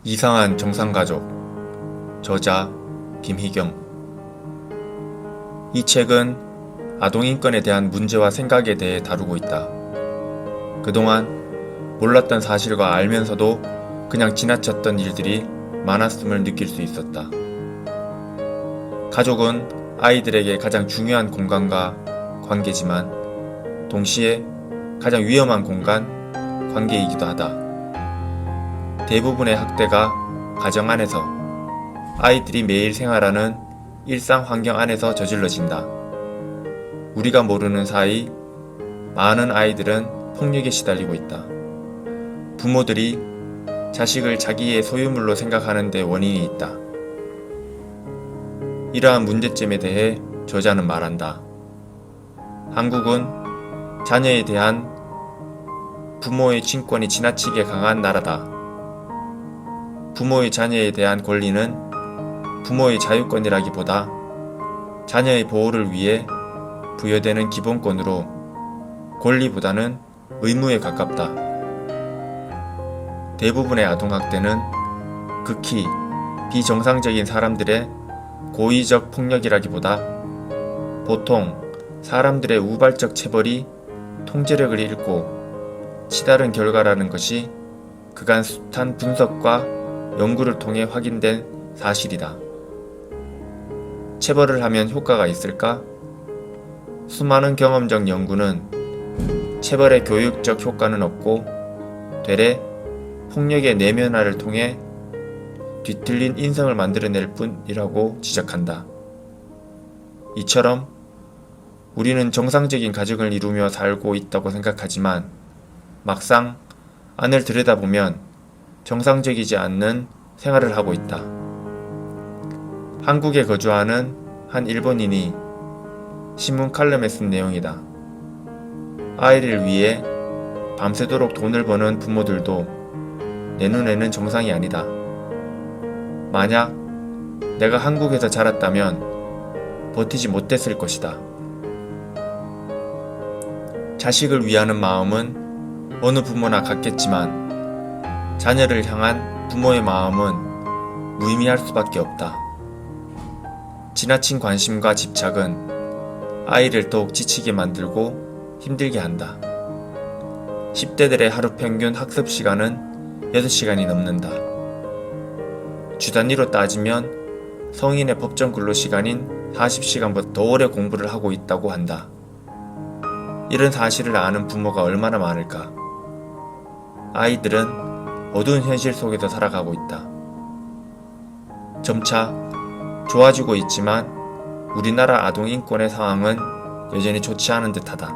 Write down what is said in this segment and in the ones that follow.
이상한 정상가족. 저자 김희경. 이 책은 아동인권에 대한 문제와 생각에 대해 다루고 있다. 그동안 몰랐던 사실과 알면서도 그냥 지나쳤던 일들이 많았음을 느낄 수 있었다. 가족은 아이들에게 가장 중요한 공간과 관계지만 동시에 가장 위험한 공간, 관계이기도 하다. 대부분의 학대가 가정 안에서, 아이들이 매일 생활하는 일상 환경 안에서 저질러진다. 우리가 모르는 사이 많은 아이들은 폭력에 시달리고 있다. 부모들이 자식을 자기의 소유물로 생각하는 데 원인이 있다. 이러한 문제점에 대해 저자는 말한다. 한국은 자녀에 대한 부모의 친권이 지나치게 강한 나라다. 부모의 자녀에 대한 권리는 부모의 자유권이라기보다 자녀의 보호를 위해 부여되는 기본권으로 권리보다는 의무에 가깝다. 대부분의 아동학대는 극히 비정상적인 사람들의 고의적 폭력이라기보다 보통 사람들의 우발적 체벌이 통제력을 잃고 치달은 결과라는 것이 그간 숱한 분석과 연구를 통해 확인된 사실이다. 체벌을 하면 효과가 있을까? 수많은 경험적 연구는 체벌의 교육적 효과는 없고 되레 폭력의 내면화를 통해 뒤틀린 인성을 만들어낼 뿐이라고 지적한다. 이처럼 우리는 정상적인 가정을 이루며 살고 있다고 생각하지만 막상 안을 들여다보면 정상적이지 않는 생활을 하고 있다. 한국에 거주하는 한 일본인이 신문 칼럼에 쓴 내용이다. 아이를 위해 밤새도록 돈을 버는 부모들도 내 눈에는 정상이 아니다. 만약 내가 한국에서 자랐다면 버티지 못했을 것이다. 자식을 위하는 마음은 어느 부모나 같겠지만 자녀를 향한 부모의 마음은 무의미할 수밖에 없다. 지나친 관심과 집착은 아이를 더욱 지치게 만들고 힘들게 한다. 10대들의 하루 평균 학습 시간은 6시간이 넘는다. 주 단위로 따지면 성인의 법정 근로시간인 40시간보다 더 오래 공부를 하고 있다고 한다. 이런 사실을 아는 부모가 얼마나 많을까? 아이들은 어두운 현실 속에서 살아가고 있다. 점차 좋아지고 있지만 우리나라 아동 인권의 상황은 여전히 좋지 않은 듯하다.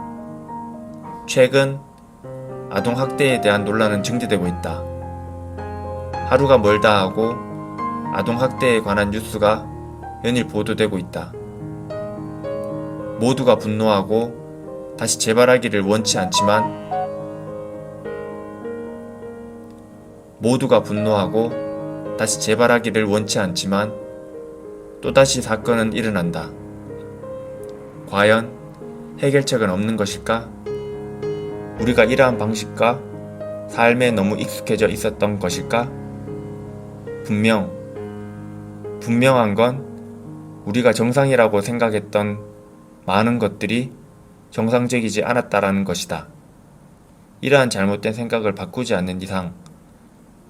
최근 아동 학대에 대한 논란은 증대되고 있다. 하루가 멀다 하고 아동 학대에 관한 뉴스가 연일 보도되고 있다. 모두가 분노하고 다시 재발하기를 원치 않지만 또다시 사건은 일어난다. 과연 해결책은 없는 것일까? 우리가 이러한 방식과 삶에 너무 익숙해져 있었던 것일까? 분명한 건 우리가 정상이라고 생각했던 많은 것들이 정상적이지 않았다라는 것이다. 이러한 잘못된 생각을 바꾸지 않는 이상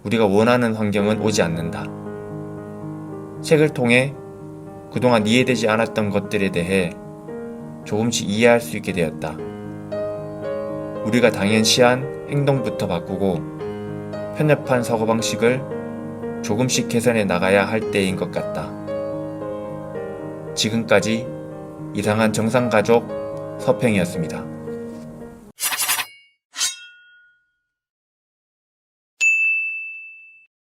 우리가 원하는 환경은 오지 않는다. 책을 통해 그동안 이해되지 않았던 것들에 대해 조금씩 이해할 수 있게 되었다. 우리가 당연시한 행동부터 바꾸고 편협한 사고방식을 조금씩 개선해 나가야 할 때인 것 같다. 지금까지 이상한 정상가족 서평이었습니다.